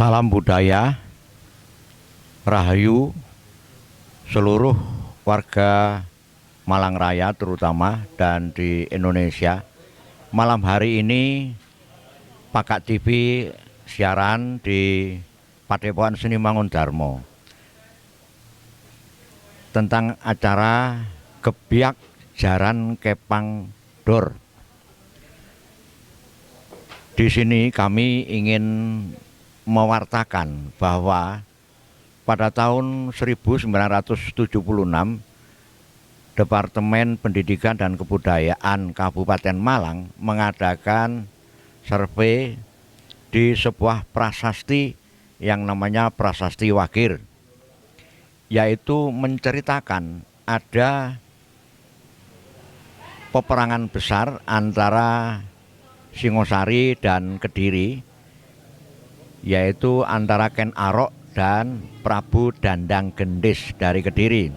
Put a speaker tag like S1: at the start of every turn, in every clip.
S1: Salam budaya, rahayu seluruh warga Malang Raya terutama dan di Indonesia. Malam hari ini Pakak TV siaran di Padepokan Seni Mangundarma tentang acara Gebyak Jaran Kepang Dor. Di sini kami ingin mewartakan bahwa pada tahun 1976 Departemen Pendidikan dan Kebudayaan Kabupaten Malang mengadakan survei di sebuah prasasti yang namanya Prasasti Wagir, yaitu menceritakan ada peperangan besar antara Singosari dan Kediri, yaitu antara Ken Arok dan Prabu Dandang Gendis dari Kediri,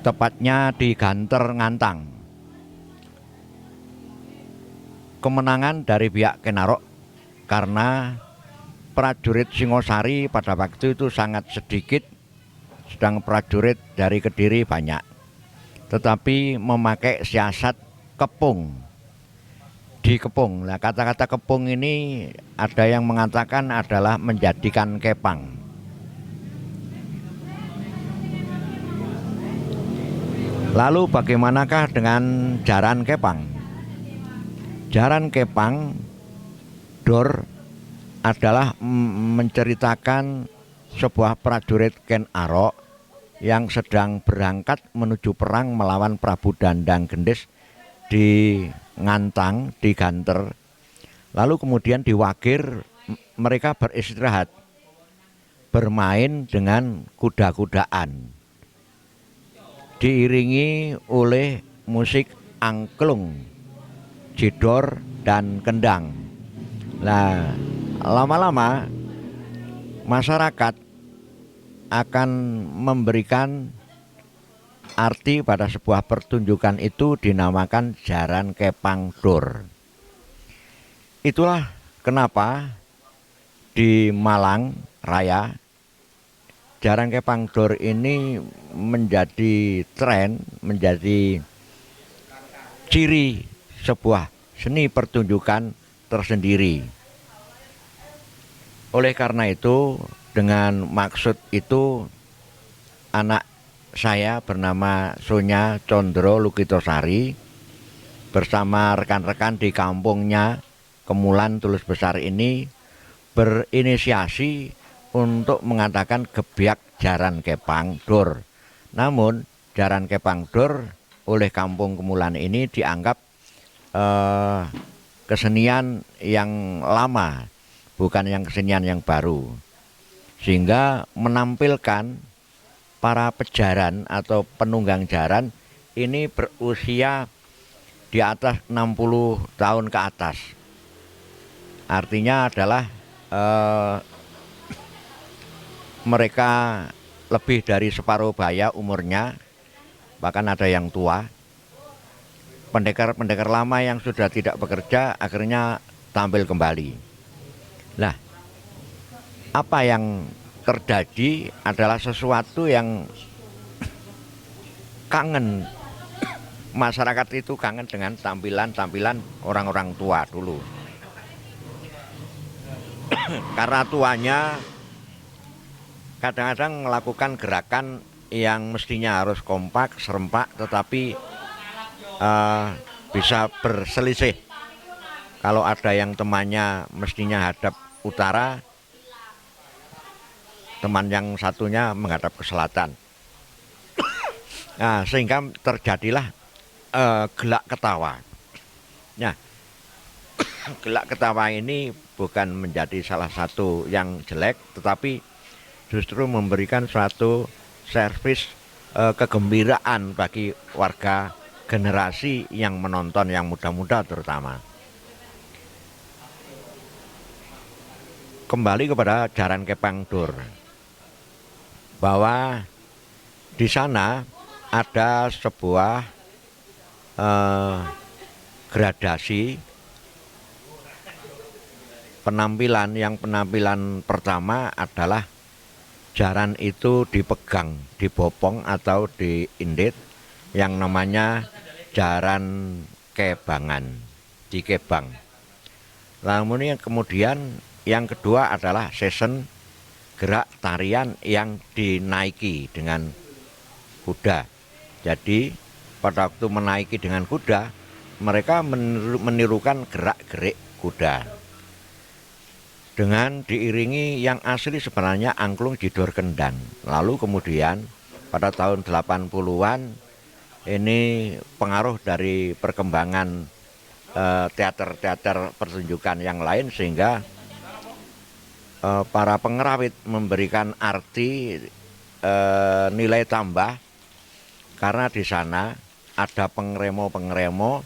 S1: tepatnya di Ganter Ngantang. Kemenangan dari pihak Ken Arok karena prajurit Singosari pada waktu itu sangat sedikit, sedang prajurit dari Kediri banyak, tetapi memakai siasat kepung. Dikepung. Nah, kata-kata kepung ini ada yang mengatakan adalah menjadikan kepang. Lalu bagaimanakah dengan jaran kepang? Jaran kepang Dor adalah menceritakan sebuah prajurit Ken Arok yang sedang berangkat menuju perang melawan Prabu Dandang Gendis di Ngantang, di Ganter. Lalu kemudian di Wagir mereka beristirahat, bermain dengan kuda-kudaan, diiringi oleh musik angklung, jedor, dan kendang. Nah, lama-lama masyarakat akan memberikan arti pada sebuah pertunjukan itu dinamakan Jaran Kepang Dor. Itulah kenapa di Malang Raya Jaran Kepang Dor ini menjadi tren, menjadi ciri sebuah seni pertunjukan tersendiri. Oleh karena itu, dengan maksud itu, anak saya bernama Sonya Condro Lukitosari bersama rekan-rekan di kampungnya Kemulan Tulus Besar ini berinisiasi untuk mengadakan Gebyak Jaran Kepang Dor. Namun Jaran Kepang Dor oleh kampung Kemulan ini dianggap kesenian yang lama, bukan yang kesenian yang baru, sehingga menampilkan para pejaran atau penunggang jaran ini berusia di atas 60 tahun ke atas. Artinya adalah mereka lebih dari separuh baya umurnya, bahkan ada yang tua. Pendekar-pendekar lama yang sudah tidak bekerja akhirnya tampil kembali. Nah, apa yang terjadi adalah sesuatu yang kangen. Masyarakat itu kangen dengan tampilan-tampilan orang-orang tua dulu. Karena tuanya kadang-kadang melakukan gerakan yang mestinya harus kompak, serempak, tetapi bisa berselisih. Kalau ada yang temannya mestinya hadap utara, teman yang satunya menghadap ke selatan. Nah, sehingga terjadilah gelak ketawa. Nah, gelak ketawa ini bukan menjadi salah satu yang jelek, tetapi justru memberikan suatu servis kegembiraan bagi warga generasi yang menonton, yang muda-muda terutama. Kembali kepada Jaran Kepang Dor, bahwa di sana ada sebuah gradasi penampilan pertama adalah jaran itu dipegang, dibopong atau diindit yang namanya jaran kebangan, dikebang. Lalu kemudian yang kedua adalah season gerak tarian yang dinaiki dengan kuda. Jadi pada waktu menaiki dengan kuda, mereka menirukan gerak-gerik kuda. Dengan diiringi yang asli sebenarnya angklung jidor kendang. Lalu kemudian pada tahun 80-an ini pengaruh dari perkembangan teater-teater pertunjukan yang lain sehingga para pengerawit memberikan arti nilai tambah karena di sana ada pengremo-pengremo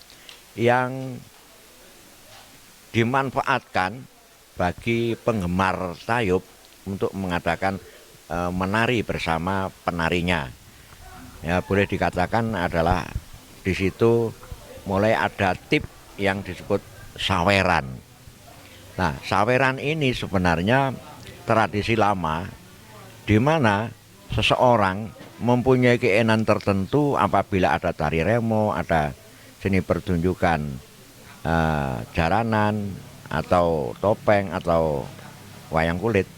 S1: yang dimanfaatkan bagi penggemar tayub untuk mengadakan menari bersama penarinya. Ya, boleh dikatakan adalah di situ mulai ada tip yang disebut saweran. Nah, saweran ini sebenarnya tradisi lama di mana seseorang mempunyai keinginan tertentu apabila ada tari remo, ada seni pertunjukan jaranan atau topeng atau wayang kulit.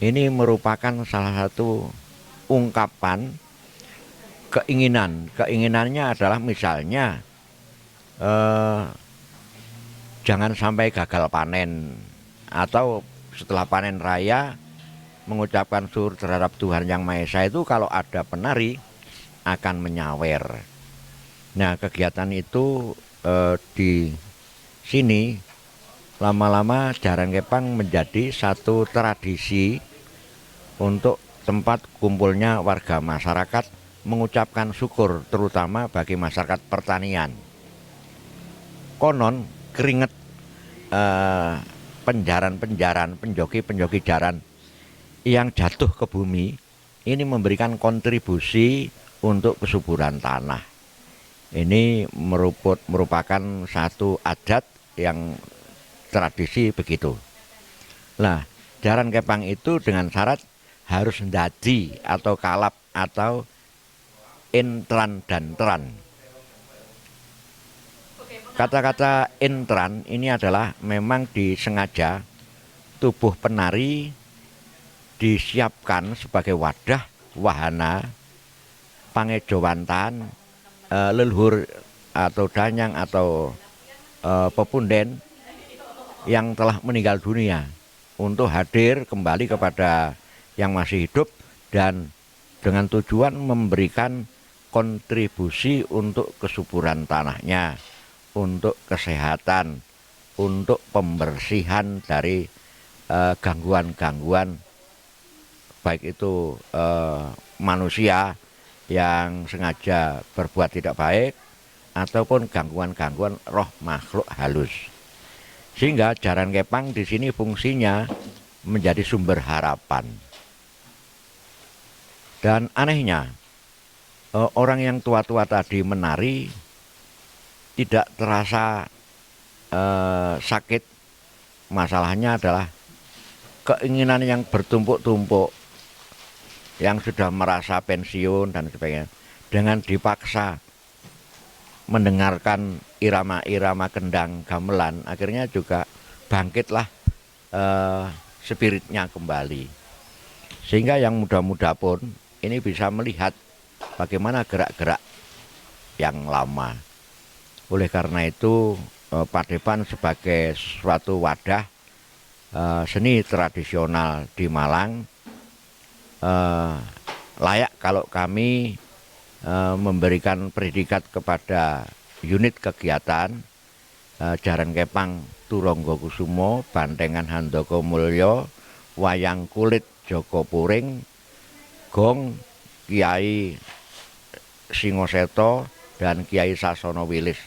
S1: Ini merupakan salah satu ungkapan keinginan. Keinginannya adalah misalnya jangan sampai gagal panen, atau setelah panen raya mengucapkan syukur terhadap Tuhan Yang Maha Esa itu kalau ada penari akan menyawer. Nah, kegiatan itu di sini lama-lama jaran kepang menjadi satu tradisi untuk tempat kumpulnya warga masyarakat mengucapkan syukur terutama bagi masyarakat pertanian. Konon keringet penjaran-penjaran, penjoki-penjoki jaran yang jatuh ke bumi ini memberikan kontribusi untuk kesuburan tanah. Ini merupakan satu adat yang tradisi begitu. Nah, jaran kepang itu dengan syarat harus ndadi atau kalap atau intran dan tran. Kata-kata intran ini adalah memang disengaja tubuh penari disiapkan sebagai wadah, wahana, pangejowantan, leluhur atau danyang atau pepunden yang telah meninggal dunia untuk hadir kembali kepada yang masih hidup dan dengan tujuan memberikan kontribusi untuk kesuburan tanahnya, untuk kesehatan, untuk pembersihan dari gangguan-gangguan baik itu manusia yang sengaja berbuat tidak baik ataupun gangguan-gangguan roh makhluk halus. Sehingga jaran kepang di sini fungsinya menjadi sumber harapan. Dan anehnya, orang yang tua-tua tadi menari tidak terasa sakit. Masalahnya adalah keinginan yang bertumpuk-tumpuk, yang sudah merasa pensiun dan sebagainya, dengan dipaksa mendengarkan irama-irama kendang gamelan, akhirnya juga bangkitlah spiritnya kembali. Sehingga yang muda-muda pun ini bisa melihat bagaimana gerak-gerak yang lama. Oleh karena itu Padepan sebagai suatu wadah seni tradisional di Malang layak kalau kami memberikan predikat kepada unit kegiatan jaran kepang Turangga Kusumo, Bantengan Handaka Mulya, wayang kulit Joko Puring, gong Kiai Singoseta dan Kiai Sasono Wilis.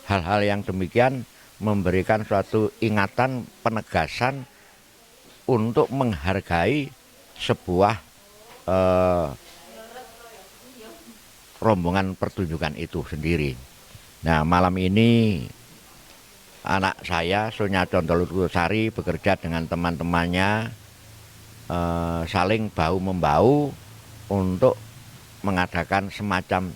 S1: Hal-hal yang demikian memberikan suatu ingatan penegasan untuk menghargai sebuah rombongan pertunjukan itu sendiri. Nah, malam ini anak saya Sonya Condolursari bekerja dengan teman-temannya saling bahu-membahu untuk mengadakan semacam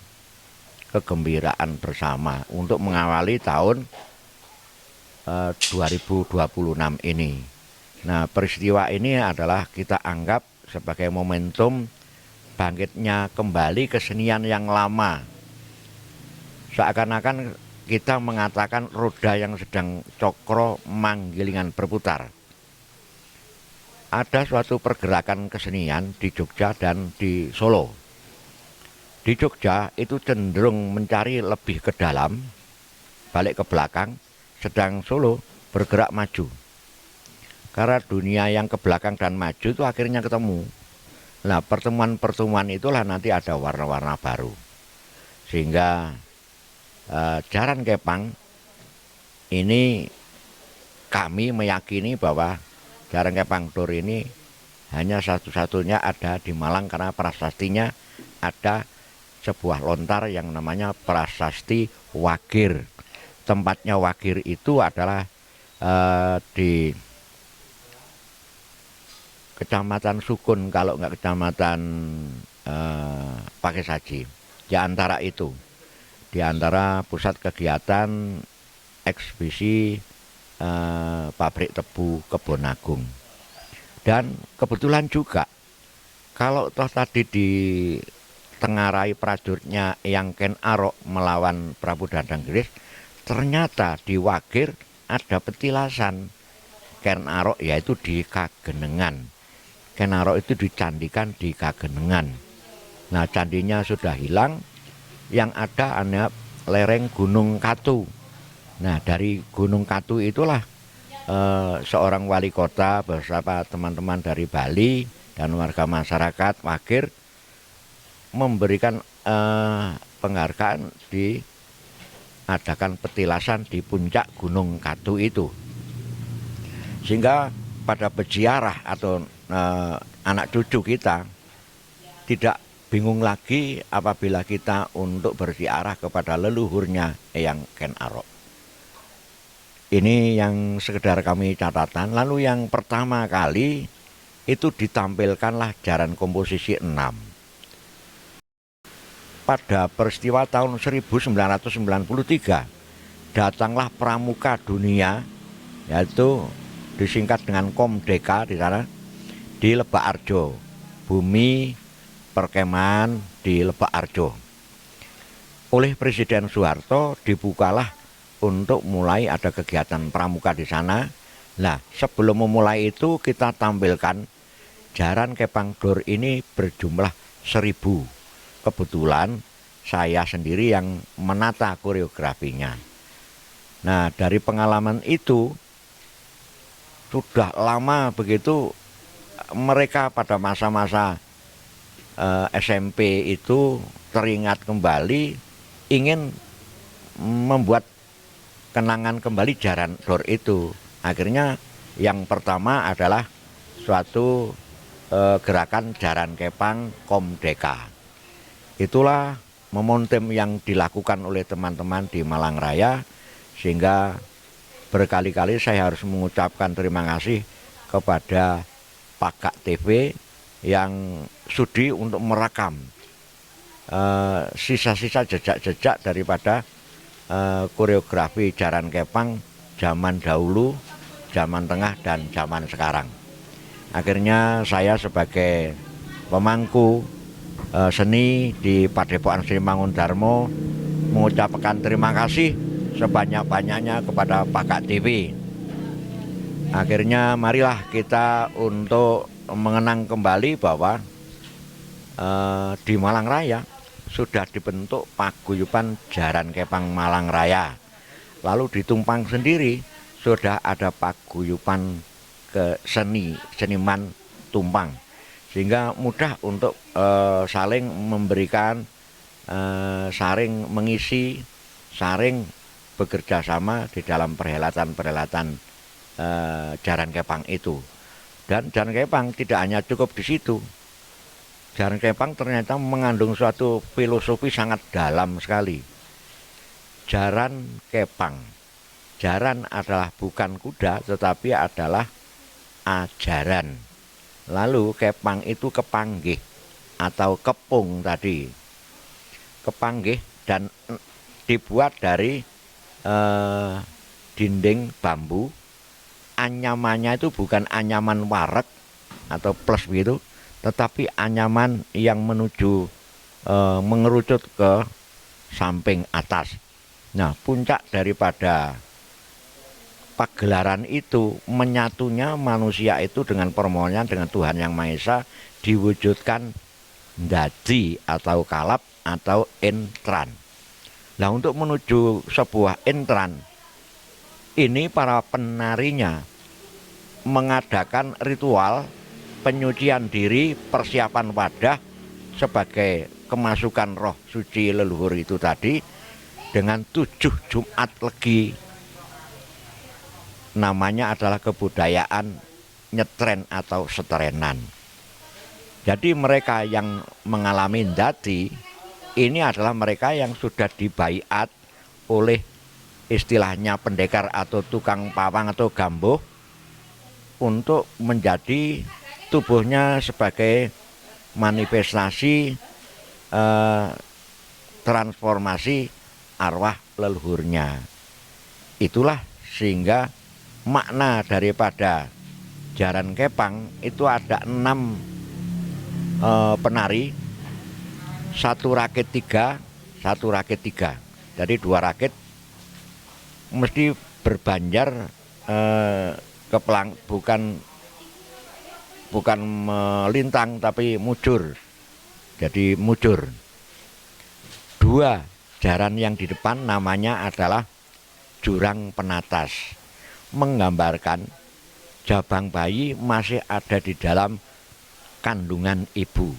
S1: kegembiraan bersama untuk mengawali tahun 2026 ini. Nah, peristiwa ini adalah kita anggap sebagai momentum bangkitnya kembali kesenian yang lama. Seakan-akan kita mengatakan roda yang sedang cokro manggilingan berputar. Ada suatu pergerakan kesenian di Jogja dan di Solo. Di Jogja itu cenderung mencari lebih ke dalam, balik ke belakang, sedang Solo bergerak maju. Karena dunia yang ke belakang dan maju itu akhirnya ketemu. Nah, pertemuan-pertemuan itulah nanti ada warna-warna baru. Sehingga Jaran Kepang ini kami meyakini bahwa Jaran Kepang Tour ini hanya satu-satunya ada di Malang karena prasastinya ada sebuah lontar yang namanya Prasasti Wagir. Tempatnya Wagir itu adalah di Kecamatan Sukun, kalau nggak Kecamatan Pakesaji. Di antara itu, di antara pusat kegiatan eksibisi pabrik tebu Kebon Agung. Dan kebetulan juga kalau toh tadi ditengarai prajuritnya yang Ken Arok melawan Prabu Dandanggris, ternyata di Wagir ada petilasan Ken Arok, yaitu di Kagenengan. Ken Arok itu dicandikan di Kagenengan. Nah, candinya sudah hilang, yang ada hanya lereng Gunung Katu. Nah, dari Gunung Katu itulah seorang wali kota bersama teman-teman dari Bali dan warga masyarakat Wagir memberikan penghargaan diadakan petilasan di puncak Gunung Katu itu. Sehingga pada peziarah atau anak cucu kita tidak bingung lagi apabila kita untuk berziarah kepada leluhurnya Eyang Ken Arok. Ini yang sekedar kami catatan. Lalu yang pertama kali itu ditampilkanlah jaran komposisi 6. Pada peristiwa tahun 1993 datanglah pramuka dunia, yaitu disingkat dengan Komdeka di sana, di Lebak Arjo, bumi perkemahan di Lebak Arjo. Oleh Presiden Soeharto dibukalah untuk mulai ada kegiatan pramuka di sana. Nah, sebelum memulai itu kita tampilkan Jaran Kepang Tour ini berjumlah 1000. Kebetulan saya sendiri yang menata koreografinya. Nah, dari pengalaman itu sudah lama begitu mereka pada masa-masa SMP itu teringat kembali ingin membuat kenangan kembali Jaran Tour itu. Akhirnya yang pertama adalah suatu gerakan Jaran Kepang Komdeka. Itulah momentum yang dilakukan oleh teman-teman di Malang Raya, sehingga berkali-kali saya harus mengucapkan terima kasih kepada Pakak TV yang sudi untuk merekam sisa-sisa jejak-jejak daripada koreografi Jaran Kepang zaman dahulu, zaman tengah, dan zaman sekarang. Akhirnya saya sebagai pemangku seni di Padepokan Sri Mangundarmo mengucapkan terima kasih sebanyak-banyaknya kepada Pakak TV. Akhirnya marilah kita untuk mengenang kembali bahwa di Malang Raya sudah dibentuk paguyuban Jaran Kepang Malang Raya. Lalu di Tumpang sendiri sudah ada paguyuban seniman Tumpang. Sehingga mudah untuk saling memberikan, saling mengisi, saling bekerja sama di dalam perhelatan-perhelatan Jaran Kepang itu. Dan Jaran Kepang tidak hanya cukup di situ. Jaran Kepang ternyata mengandung suatu filosofi sangat dalam sekali. Jaran Kepang, Jaran adalah bukan kuda tetapi adalah ajaran. Lalu kepang itu kepanggih atau kepung tadi. Kepanggih dan dibuat dari dinding bambu. Anyamannya itu bukan anyaman warek atau plus gitu, tetapi anyaman yang menuju mengerucut ke samping atas. Nah, puncak daripada pagelaran itu menyatunya manusia itu dengan permohonan dengan Tuhan Yang Maha Esa diwujudkan dadi atau kalap atau entran. Nah, untuk menuju sebuah entran ini para penarinya mengadakan ritual penyucian diri, persiapan wadah sebagai kemasukan roh suci leluhur itu tadi dengan 7 Jumat Legi. Namanya adalah kebudayaan nyetren atau setrenan. Jadi mereka yang mengalami dadi ini adalah mereka yang sudah dibaiat oleh istilahnya pendekar atau tukang pawang atau gambuh untuk menjadi tubuhnya sebagai manifestasi transformasi arwah leluhurnya. Itulah sehingga makna daripada jaran kepang itu ada 6 penari, 1 rakit 3, 1 rakit 3. Jadi 2 rakit mesti berbanjar kepelang, bukan melintang tapi mujur. Jadi mujur. 2 jaran yang di depan namanya adalah jurang penatas, menggambarkan jabang bayi masih ada di dalam kandungan ibu.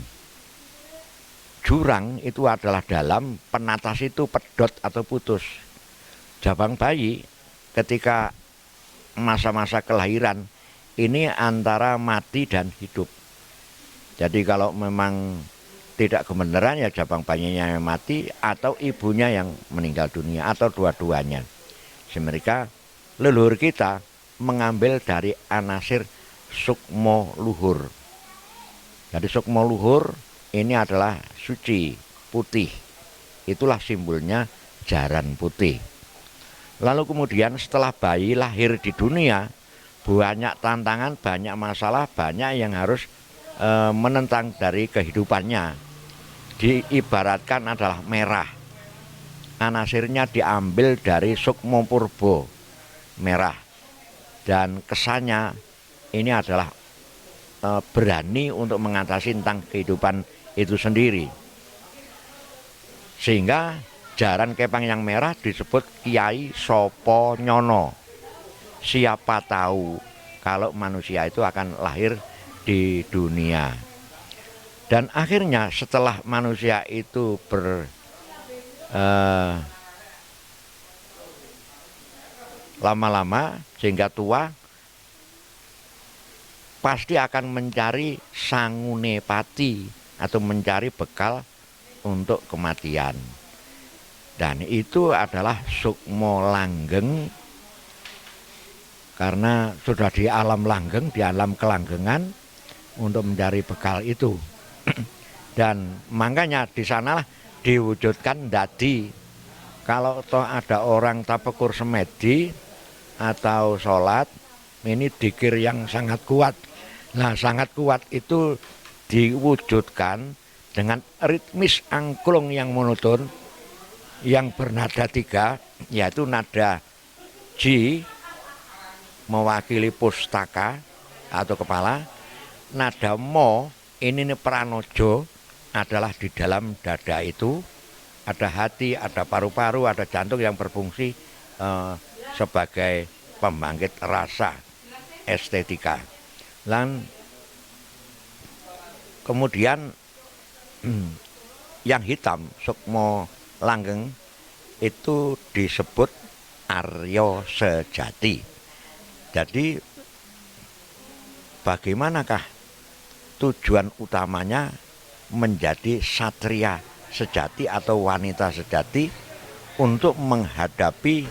S1: Jurang itu adalah dalam, penatas itu pedot atau putus. Jabang bayi ketika masa-masa kelahiran ini antara mati dan hidup. Jadi kalau memang tidak kebenaran ya jabang bayinya yang mati atau ibunya yang meninggal dunia atau dua-duanya. Semerika leluhur kita mengambil dari anasir sukmo luhur. Jadi sukmo luhur ini adalah suci, putih. Itulah simbolnya jaran putih. Lalu kemudian setelah bayi lahir di dunia, banyak tantangan, banyak masalah, banyak yang harus menentang dari kehidupannya. Diibaratkan adalah merah. Anasirnya diambil dari sukmo purbo, merah. Dan kesannya ini adalah berani untuk mengatasi tentang kehidupan itu sendiri. Sehingga jaran kepang yang merah disebut Kiai Sopo Nyono. Siapa tahu kalau manusia itu akan lahir di dunia. Dan akhirnya setelah manusia itu lama-lama sehingga tua, pasti akan mencari sangune pati atau mencari bekal untuk kematian. Dan itu adalah sukmo langgeng, karena sudah di alam langgeng, di alam kelanggengan untuk mencari bekal itu. Dan makanya di sanalah diwujudkan dadi. Kalau toh ada orang tapekur semedi atau sholat, ini dikir yang sangat kuat. Nah, sangat kuat itu diwujudkan dengan ritmis angklung yang monoton, yang bernada 3, yaitu nada Ji mewakili pustaka atau kepala, nada Mo ini pranojo adalah di dalam dada itu ada hati, ada paru-paru, ada jantung yang berfungsi sebagai pembangkit rasa estetika. Dan kemudian yang hitam sukmo langgeng itu disebut Aryo sejati. Jadi bagaimanakah tujuan utamanya menjadi satria sejati atau wanita sejati untuk menghadapi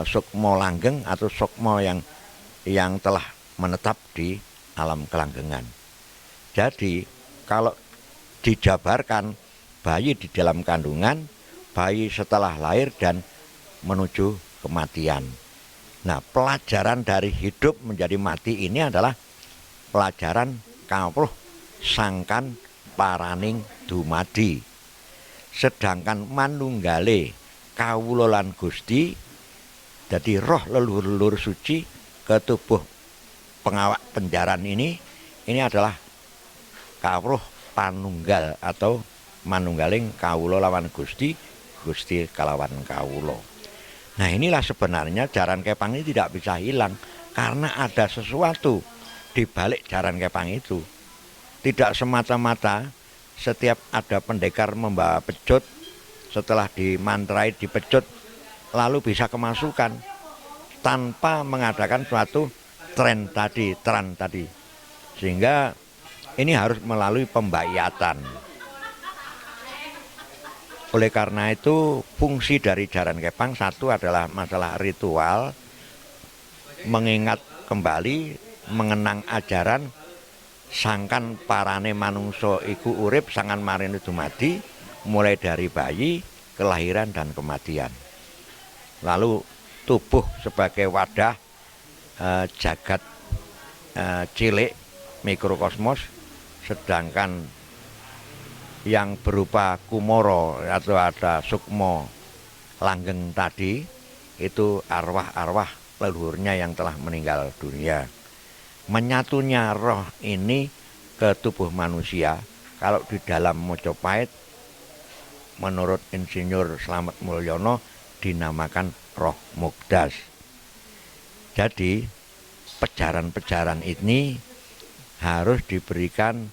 S1: sukma langgeng atau sukma yang telah menetap di alam kelanggengan. Jadi kalau dijabarkan, bayi di dalam kandungan, bayi setelah lahir dan menuju kematian. Nah, pelajaran dari hidup menjadi mati ini adalah pelajaran kawruh sangkan paraning dumadi. Sedangkan manunggale kawula lan Gusti, jadi roh leluhur-leluhur suci ke tubuh pengawak penjaran ini adalah kawruh panunggal atau manunggaling kawula lawan Gusti, Gusti kalawan kawula. Nah, inilah sebenarnya jaran kepang ini tidak bisa hilang karena ada sesuatu di balik jaran kepang itu. Tidak semata-mata setiap ada pendekar membawa pecut, setelah dimantrai dipecut lalu bisa kemasukan tanpa mengadakan suatu tren tadi. Sehingga ini harus melalui pembayatan. Oleh karena itu fungsi dari jaran kepang satu adalah masalah ritual, mengingat kembali, mengenang ajaran sangkan parane manungso iku urip sangan marine dumadi, mulai dari bayi, kelahiran dan kematian. Lalu tubuh sebagai wadah jagat cilik mikrokosmos, sedangkan yang berupa kumoro atau ada sukmo langgeng tadi itu arwah-arwah leluhurnya yang telah meninggal dunia. Menyatunya roh ini ke tubuh manusia kalau di dalam Mojopahit menurut Insinyur Slamet Mulyono dinamakan roh mukdas. Jadi pejaran-pejaran ini harus diberikan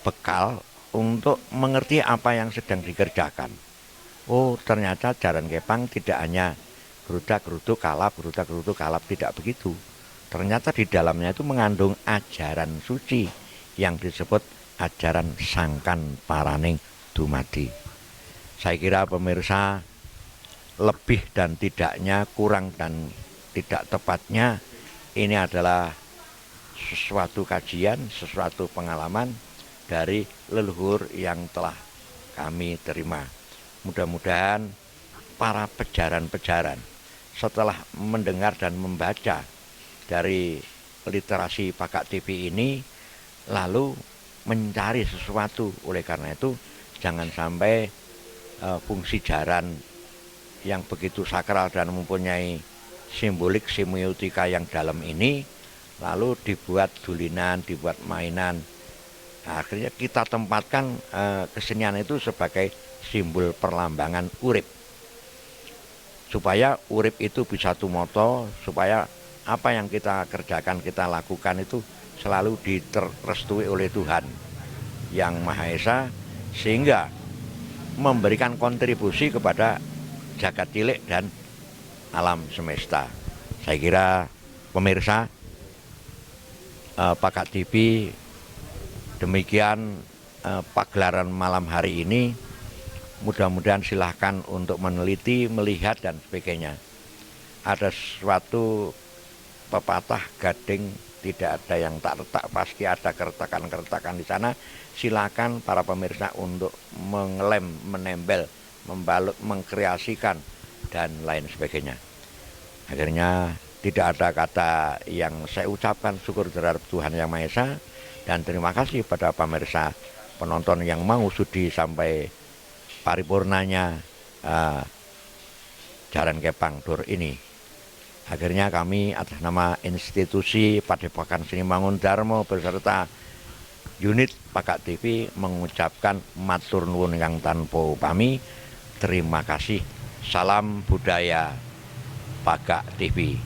S1: bekal untuk mengerti apa yang sedang dikerjakan. Oh, ternyata jaran kepang tidak hanya gerudak-geruduk kalap, tidak begitu. Ternyata di dalamnya itu mengandung ajaran suci yang disebut ajaran sangkan paraning dumadi. Saya kira pemirsa, lebih dan tidaknya, kurang dan tidak tepatnya, ini adalah sesuatu kajian, sesuatu pengalaman dari leluhur yang telah kami terima. Mudah-mudahan para pejaran-pejaran setelah mendengar dan membaca dari literasi Pakak TV ini lalu mencari sesuatu. Oleh karena itu jangan sampai fungsi jaran yang begitu sakral dan mempunyai simbolik semiotika yang dalam ini lalu dibuat dulinan, dibuat mainan. Nah, akhirnya kita tempatkan kesenian itu sebagai simbol perlambangan urip, supaya urip itu bisa tumoto, supaya apa yang kita kerjakan, kita lakukan itu selalu direstui oleh Tuhan Yang Maha Esa, sehingga memberikan kontribusi kepada jagat cilik dan alam semesta. Saya kira pemirsa Pakak TV, demikian pagelaran malam hari ini. Mudah-mudahan silahkan untuk meneliti, melihat dan sebagainya. Ada suatu pepatah gading tidak ada yang tak retak, pasti ada keretakan-keretakan di sana. Silakan para pemirsa untuk mengelem, menempel, membalut, mengkreasikan dan lain sebagainya. Akhirnya tidak ada kata yang saya ucapkan syukur terhadap Tuhan Yang Maha Esa. Dan terima kasih pada pemirsa penonton yang mau sudi sampai paripurnanya jaran kepang Dor ini. Akhirnya kami atas nama institusi Padepokan Seni Mangundarma beserta unit Pakak TV mengucapkan matur nuwun yang tanpa upami. Terima kasih. Salam budaya Pakak TV.